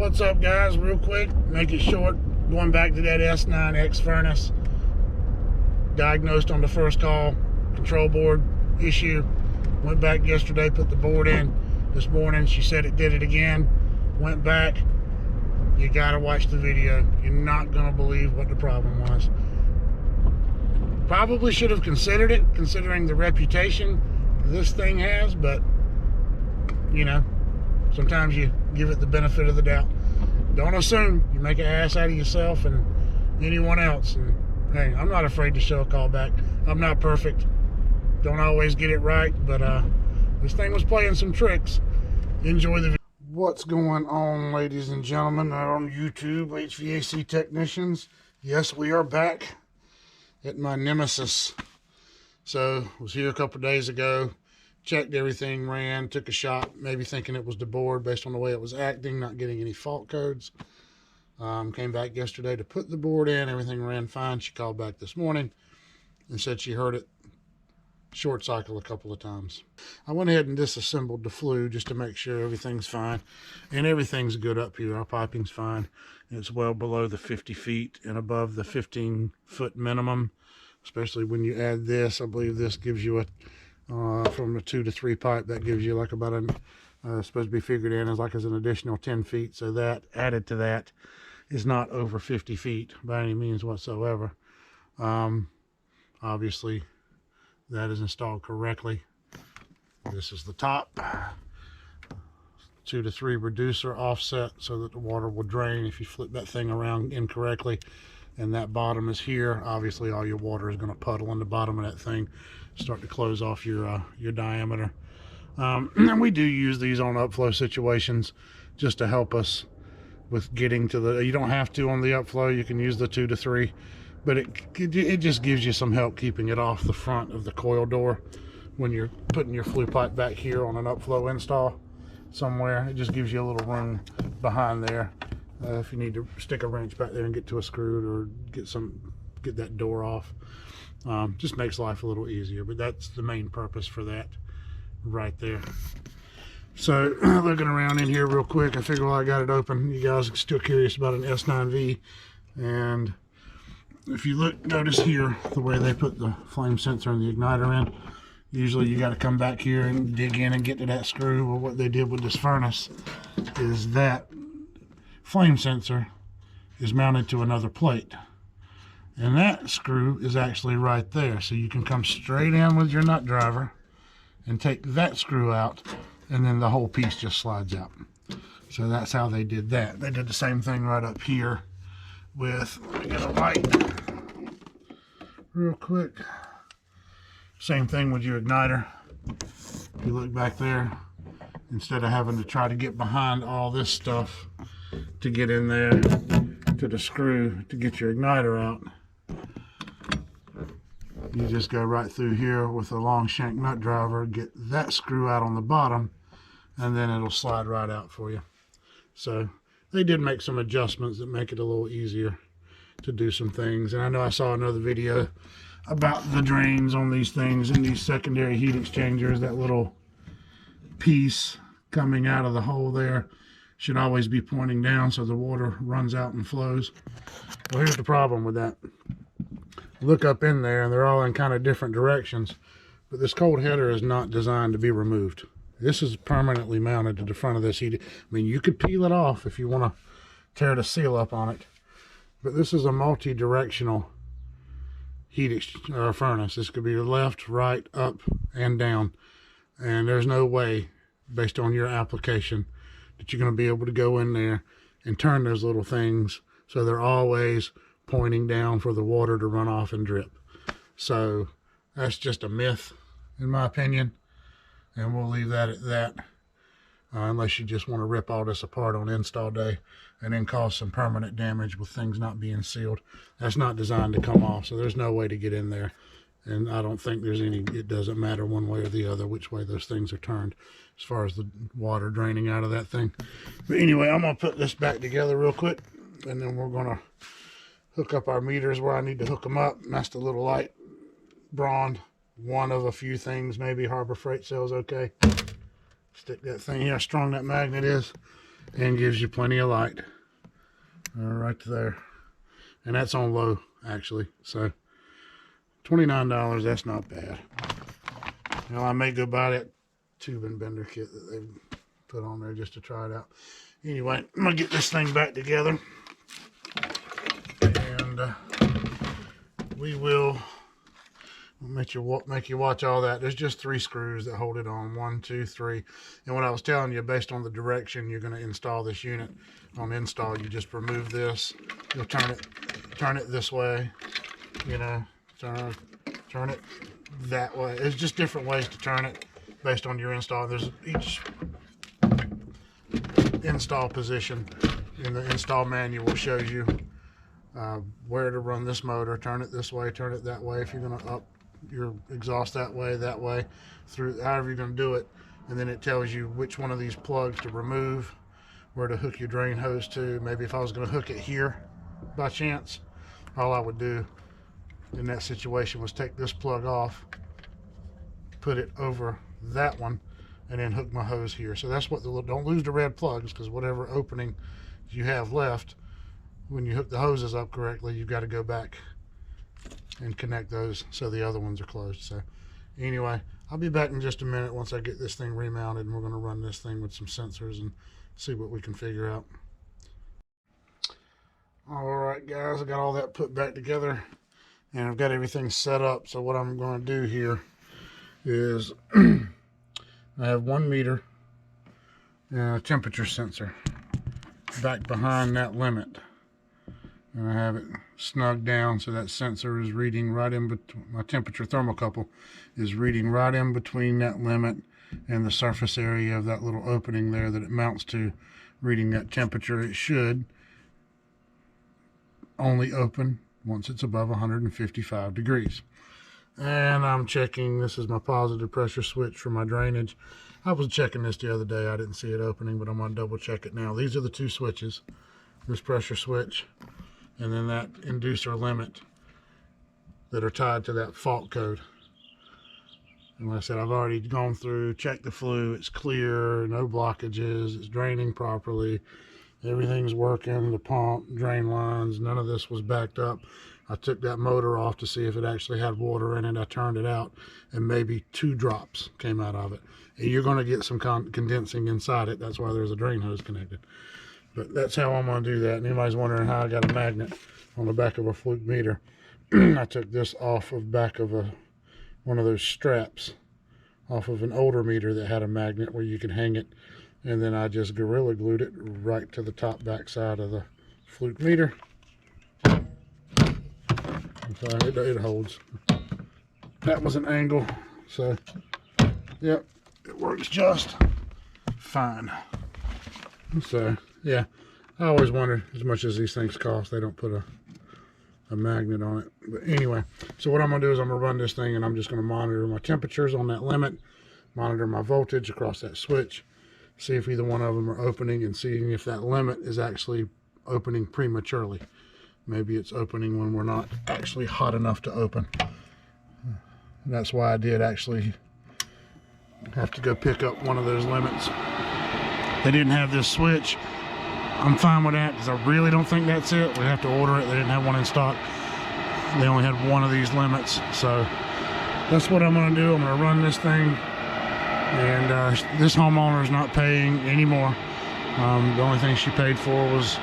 What's up, guys? Real quick, make it short. Going back to that S9X furnace. Diagnosed on the first call, control board issue. Went back yesterday, put the board in. This morning she said it did it again. Went back. You gotta watch the video. You're not gonna believe what the problem was. Probably should have considered it, considering the reputation this thing has, but you know, sometimes you give it the benefit of the doubt. Don't assume. You make an ass out of yourself and anyone else. And hey, I'm not afraid to show a call back. I'm not perfect. Don't always get it right, but this thing was playing some tricks. Enjoy the video. What's going on, ladies and gentlemen, out on YouTube, HVAC technicians? Yes, we are back at my nemesis. So, was here a couple days ago. Checked everything, ran, took a shot, maybe thinking it was the board based on the way it was acting, not getting any fault codes. Came back yesterday to put the board in. Everything ran fine. She called back this morning and said she heard it short cycle a couple of times. I went ahead and disassembled the flue just to make sure everything's fine. And everything's good up here. Our piping's fine. It's well below the 50 feet and above the 15-foot minimum, especially when you add this. I believe this gives you a from the 2 to 3 pipe, that gives you like about an supposed to be figured in as like as an additional 10 feet. So that added to that is not over 50 feet by any means whatsoever. Obviously that is installed correctly. This is the top 2 to 3 reducer offset so that the water will drain if you flip that thing around incorrectly. And that bottom is here. Obviously all your water is going to puddle in the bottom of that thing, start to close off your diameter. And we do use these on upflow situations just to help us with getting to the, you don't have to on the upflow, you can use the 2 to 3, but it just gives you some help keeping it off the front of the coil door when you're putting your flue pipe back here on an upflow install somewhere. It just gives you a little room behind there if you need to stick a wrench back there and get to a screw or get that door off. Just makes life a little easier, but that's the main purpose for that right there. So looking around in here real quick, I figure while I got it open, you guys are still curious about an S9V. And if you look, notice here the way they put the flame sensor and the igniter in. Usually you got to come back here and dig in and get to that screw. Well, what they did with this furnace is that flame sensor is mounted to another plate, and that screw is actually right there. So you can come straight in with your nut driver and take that screw out, and then the whole piece just slides out. So that's how they did that. They did the same thing right up here with, let me get a light real quick. Same thing with your igniter. If you look back there, instead of having to try to get behind all this stuff to get in there to the screw to get your igniter out, you just go right through here with a long shank nut driver, get that screw out on the bottom, and then it'll slide right out for you. So they did make some adjustments that make it a little easier to do some things. And I know I saw another video about the drains on these things and these secondary heat exchangers. That little piece coming out of the hole there should always be pointing down so the water runs out and flows. Well, here's the problem with that. Look up in there and they're all in kind of different directions, but this cold header is not designed to be removed. This is permanently mounted to the front of this heat. I mean, you could peel it off if you want to tear the seal up on it, but this is a multi-directional furnace. This could be left, right, up, and down, and there's no way, based on your application, that you're going to be able to go in there and turn those little things so they're always pointing down for the water to run off and drip. So that's just a myth, in my opinion, and we'll leave that at that, unless you just want to rip all this apart on install day and then cause some permanent damage with things not being sealed. That's not designed to come off, so there's no way to get in there. And I don't think there's any, it doesn't matter one way or the other which way those things are turned as far as the water draining out of that thing. But anyway, I'm going to put this back together real quick, and then we're going to hook up our meters where I need to hook them up. And that's the little light brawn, one of a few things. Maybe Harbor Freight sells okay. Stick that thing here, how strong that magnet is. and gives you plenty of light right there, and that's on low actually. So $29, that's not bad. Now I may go buy that tube and bender kit that they put on there just to try it out. Anyway, I'm gonna get this thing back together, and we will make you watch all that. There's just 3 screws that hold it on, 1, 2, 3. And what I was telling you, based on the direction you're going to install this unit, on install, you just remove this. You'll turn it this way, you know, turn it that way. There's just different ways to turn it based on your install. There's each install position in the install manual shows you where to run this motor. Turn it this way, turn it that way. If you're going to up your exhaust that way, through however you're going to do it, and then it tells you which one of these plugs to remove, where to hook your drain hose to. Maybe if I was going to hook it here by chance, all I would do in that situation was take this plug off, put it over that one, and then hook my hose here. So that's what don't lose the red plugs, because whatever opening you have left, when you hook the hoses up correctly, you've got to go back and connect those so the other ones are closed. So anyway, I'll be back in just a minute once I get this thing remounted, and we're going to run this thing with some sensors and see what we can figure out. All right guys, I got all that put back together and I've got everything set up. So what I'm going to do here is I have 1 meter and a temperature sensor back behind that limit, and I have it snug down so that sensor is reading right in between. My temperature thermocouple is reading right in between that limit and the surface area of that little opening there that it mounts to, reading that temperature. It should only open once it's above 155 degrees. And I'm checking, this is my positive pressure switch for my drainage. I was checking this the other day, I didn't see it opening, but I'm going to double check it now. These are the 2 switches, this pressure switch and then that inducer limit, that are tied to that fault code. And like I said, I've already gone through, checked the flue, it's clear, no blockages, it's draining properly, everything's working, the pump, drain lines, none of this was backed up. I took that motor off to see if it actually had water in it. I turned it out, and maybe 2 drops came out of it. And you're going to get some condensing inside it. That's why there's a drain hose connected. But that's how I'm going to do that. And anybody's wondering how I got a magnet on the back of a fluke meter. I took this off of back of one of those straps off of an older meter that had a magnet where you could hang it, and then I just gorilla glued it right to the top back side of the fluke meter. So it holds. That was an angle, so yep, it works just fine. So yeah, I always wonder, as much as these things cost, they don't put a magnet on it. But anyway, so what I'm gonna do is I'm gonna run this thing, and I'm just gonna monitor my temperatures on that limit, monitor my voltage across that switch, see if either one of them are opening, and seeing if that limit is actually opening prematurely. Maybe it's opening when we're not actually hot enough to open. And that's why I did actually have to go pick up one of those limits. They didn't have this switch. I'm fine with that, because I really don't think that's it. We have to order it. They didn't have one in stock. They only had one of these limits. So that's what I'm going to do. I'm going to run this thing. And this homeowner is not paying anymore. The only thing she paid for was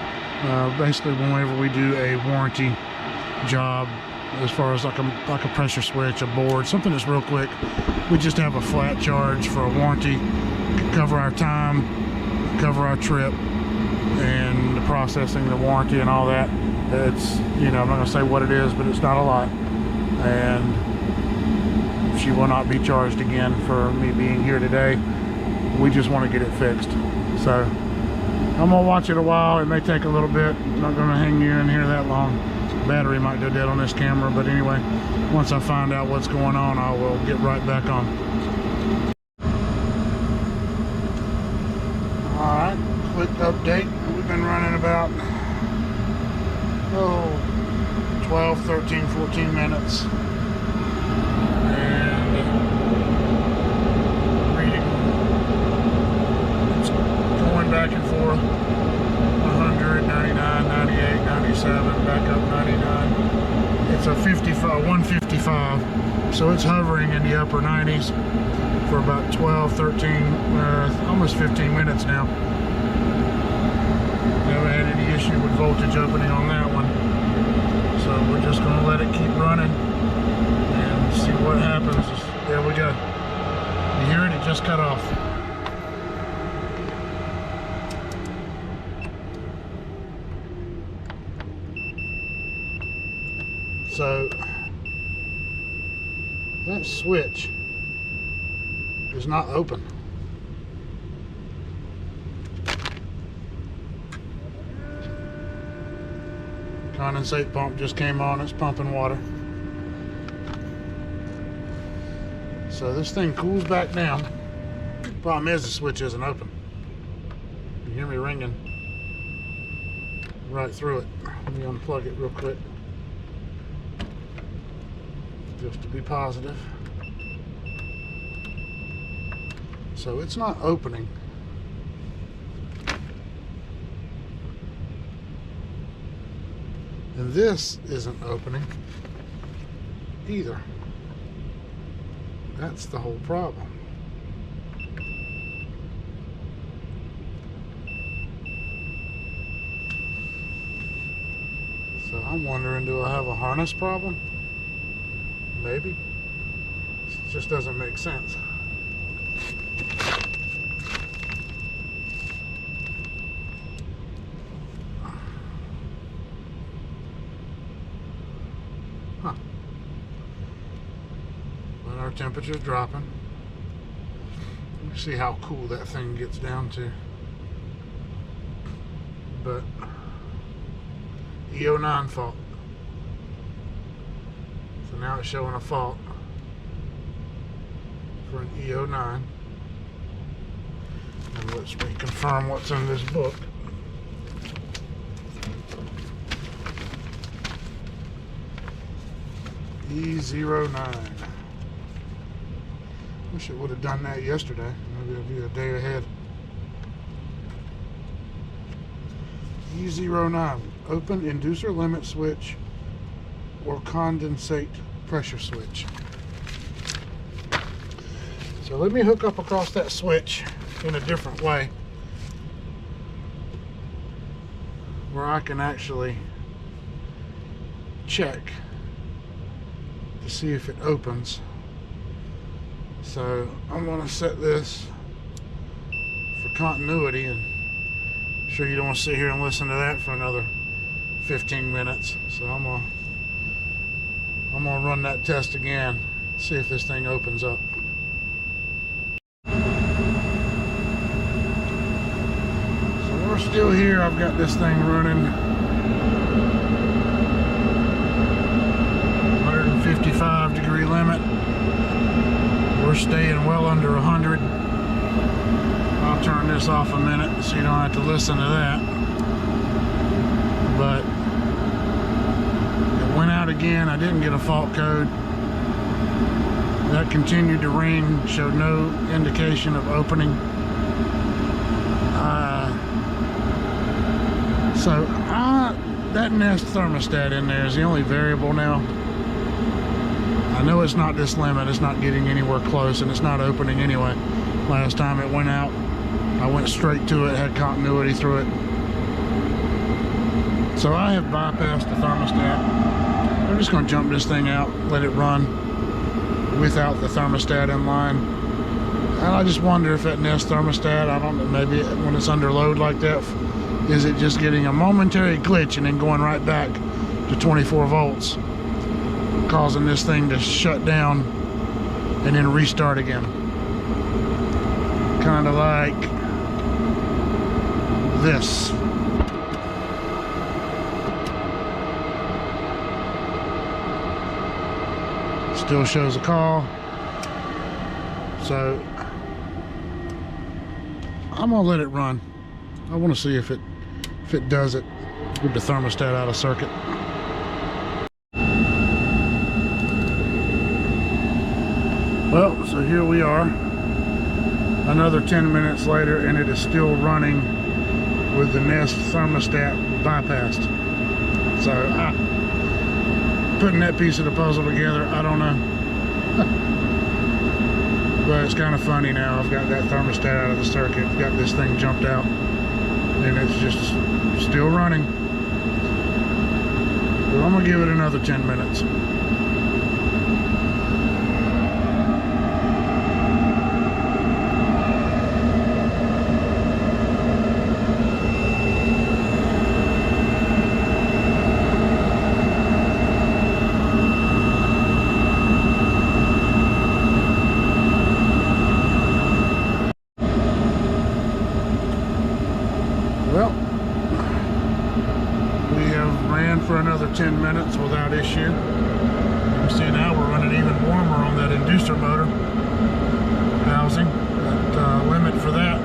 basically whenever we do a warranty job, as far as like a pressure switch, a board, something that's real quick, we just have a flat charge for a warranty, cover our time, cover our trip, and the processing, the warranty and all that. It's, you know, I'm not going to say what it is, but it's not a lot, and she will not be charged again for me being here today. We just want to get it fixed. So I'm gonna watch it a while. It may take a little bit. I'm not gonna hang you in here that long. Battery might go dead on this camera, but anyway, once I find out what's going on, I will get right back on. All right, quick update. We've been running about 12, 13, 14 minutes. And reading, it's going back and forth. 100, 99, 98, 97, back up 99. It's a 155, so it's hovering in the upper 90s for about 12, 13, almost 15 minutes now. Never had any issue with voltage opening on that one. So we're just going to let it keep running and see what happens. There we go. You hear it? It just cut off. So that switch is not open. Condensate pump just came on, it's pumping water. So this thing cools back down. Problem is the switch isn't open. You hear me ringing right through it. Let me unplug it real quick, just to be positive. So it's not opening. And this isn't opening either. That's the whole problem. So I'm wondering, do I have a harness problem? Maybe. It just doesn't make sense. Huh. But our temperature's dropping. You see how cool that thing gets down to. But E09 fault. So now it's showing a fault for an E09. And let's reconfirm what's in this book. E09. Wish it would have done that yesterday. Maybe it'll be a day ahead. E09. Open inducer limit switch or condensate pressure switch. So let me hook up across that switch in a different way, where I can actually check to see if it opens. So I'm going to set this for continuity, and I'm sure you don't want to sit here and listen to that for another 15 minutes. So I'm gonna run that test again, see if this thing opens up. So we're still here. I've got this thing running 155 degree limit. We're staying well under 100. I'll turn this off a minute so you don't have to listen to that. But it went out again. I didn't get a fault code. That continued to ring, showed no indication of opening. That Nest thermostat in there is the only variable now. I know it's not this limit, it's not getting anywhere close, and it's not opening anyway. Last time it went out, I went straight to it, had continuity through it. So I have bypassed the thermostat. I'm just going to jump this thing out, let it run without the thermostat in line. And I just wonder if that Nest thermostat, I don't know, maybe when it's under load like that, is it just getting a momentary glitch and then going right back to 24 volts, causing this thing to shut down and then restart again. Kind of like this. Still shows a call. So I'm gonna let it run. I want to see if it does it with the thermostat out of circuit. Well, so here we are. another 10 minutes later, and it is still running with the Nest thermostat bypassed. So putting that piece of the puzzle together, I don't know. But it's kind of funny now. I've got that thermostat out of the circuit, got this thing jumped out, and it's just still running. But I'm gonna give it another 10 minutes. Well, we have ran for another 10 minutes without issue. You see now we're running even warmer on that inducer motor housing. That limit for that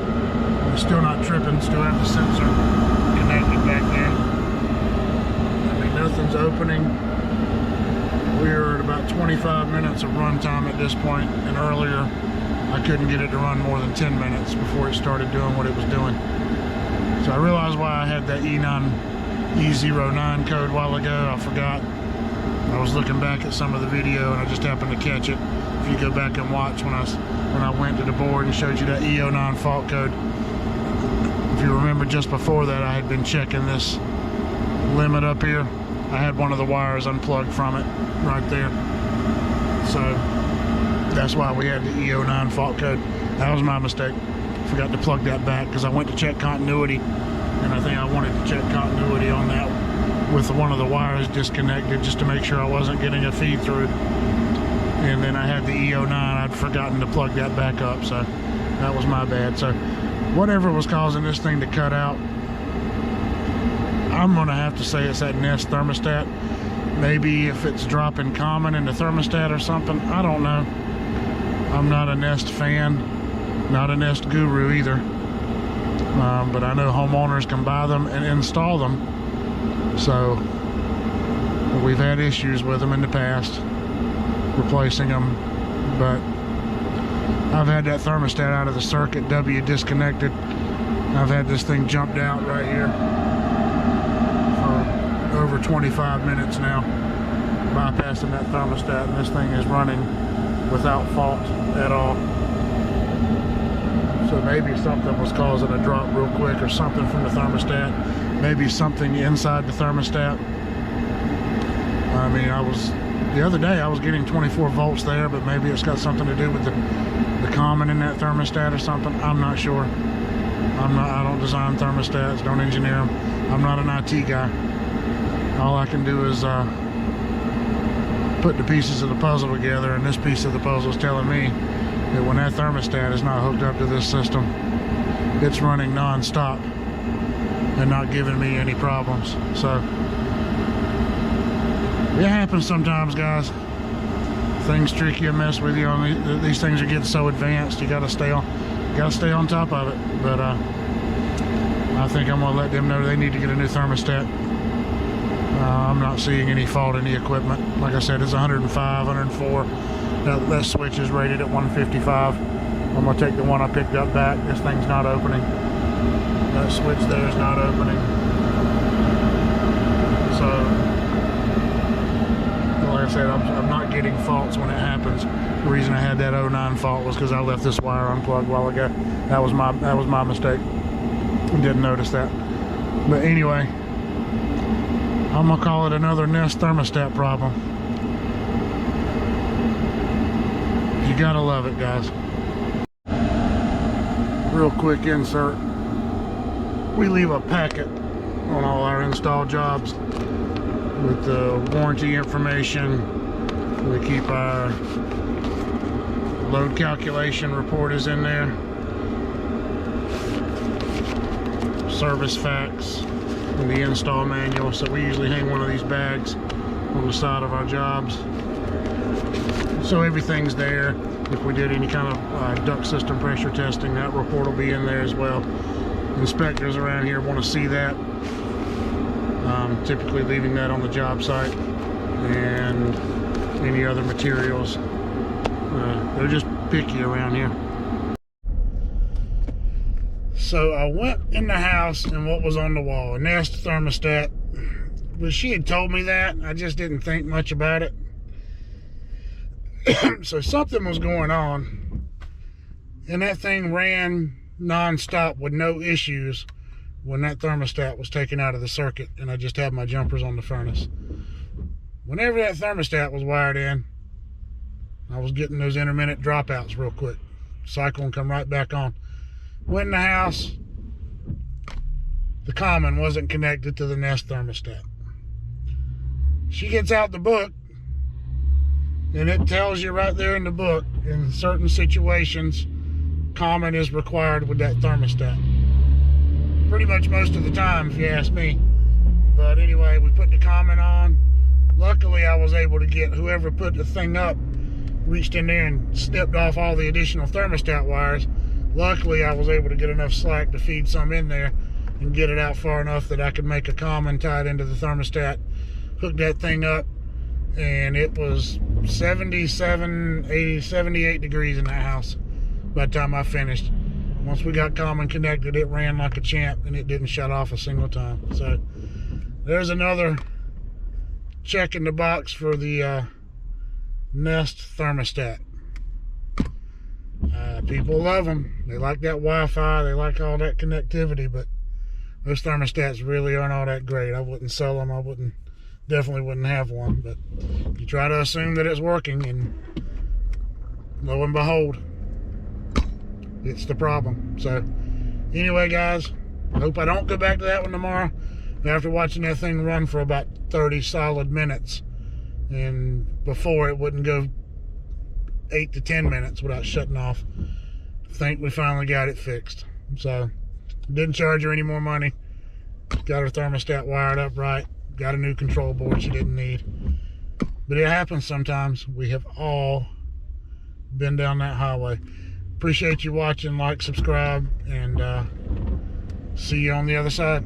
is still not tripping, still have the sensor connected back there. I mean, nothing's opening. We're at about 25 minutes of run time at this point, and earlier I couldn't get it to run more than 10 minutes before it started doing what it was doing. So I realized why I had that E09 code a while ago. I forgot. I was looking back at some of the video and I just happened to catch it. If you go back and watch when I went to the board and showed you that E09 fault code. If you remember, just before that I had been checking this limit up here. I had one of the wires unplugged from it right there. So that's why we had the E09 fault code. That was my mistake. Forgot to plug that back because I went to check continuity, and I think I wanted to check continuity on that with one of the wires disconnected just to make sure I wasn't getting a feed through. And then I had the E09. I'd forgotten to plug that back up, so that was my bad. So whatever was causing this thing to cut out, I'm gonna have to say it's that Nest thermostat. Maybe if it's dropping common in the thermostat or something, I don't know. I'm not a Nest fan, not a Nest guru either, but I know homeowners can buy them and install them. So we've had issues with them in the past, replacing them. But I've had that thermostat out of the circuit, W disconnected. I've had this thing jumped out right here for over 25 minutes now, bypassing that thermostat, and this thing is running without fault at all. So maybe something was causing a drop real quick, or something from the thermostat. Maybe something inside the thermostat. I mean, the other day I was getting 24 volts there, but maybe it's got something to do with the common in that thermostat or something. I'm not sure. I don't design thermostats, don't engineer them. I'm not an IT guy. All I can do is put the pieces of the puzzle together, and this piece of the puzzle is telling me that when that thermostat is not hooked up to this system, it's running non-stop and not giving me any problems. So it happens sometimes, guys. Things trick you and mess with you. These things are getting so advanced. You gotta stay on top of it. But I think I'm gonna let them know they need to get a new thermostat. I'm not seeing any fault in the equipment. Like I said, it's 105, 104. That switch is rated at 155. I'm gonna take the one I picked up back. This thing's not opening. That switch there is not opening. So, like I said, I'm not getting faults when it happens. The reason I had that 09 fault was because I left this wire unplugged a while ago. That was my mistake. Didn't notice that. But anyway, I'm gonna call it another Nest thermostat problem. You gotta love it, guys. Real quick insert. We leave a packet on all our install jobs with the warranty information. We keep our load calculation report is in there. Service facts and the install manual. So we usually hang one of these bags on the side of our jobs. So everything's there. If we did any kind of duct system pressure testing, that report will be in there as well. Inspectors around here want to see that. Typically leaving that on the job site, and any other materials. They're just picky around here. So I went in the house, and what was on the wall? A Nest thermostat. But she had told me that. I just didn't think much about it. So something was going on, and that thing ran non-stop with no issues when that thermostat was taken out of the circuit, and I just had my jumpers on the furnace. Whenever that thermostat was wired in, I was getting those intermittent dropouts real quick. Cycle and come right back on. Went in the house. The common wasn't connected to the Nest thermostat. She gets out the book, and it tells you right there in the book, in certain situations, common is required with that thermostat. Pretty much most of the time, if you ask me. But anyway, we put the common on. Luckily, I was able to get whoever put the thing up, reached in there and snipped off all the additional thermostat wires. Luckily, I was able to get enough slack to feed some in there and get it out far enough that I could make a common tied into the thermostat, hook that thing up, and it was 77, 80, 78 degrees in that house by the time I finished. Once we got common connected, it ran like a champ, and it didn't shut off a single time. So there's another check in the box for the Nest thermostat. People love them. They like that Wi-Fi. They like all that connectivity, but those thermostats really aren't all that great. I wouldn't sell them. I definitely wouldn't have one. But you try to assume that it's working, and lo and behold, it's the problem. So anyway, guys, I hope I don't go back to that one tomorrow. After watching that thing run for about 30 solid minutes, and before it wouldn't go 8 to 10 minutes without shutting off. I think we finally got it fixed. So didn't charge her any more money. Got her thermostat wired up right. Got a new control board she didn't need. But it happens sometimes. We have all been down that highway. Appreciate you watching. Like, subscribe, and see you on the other side.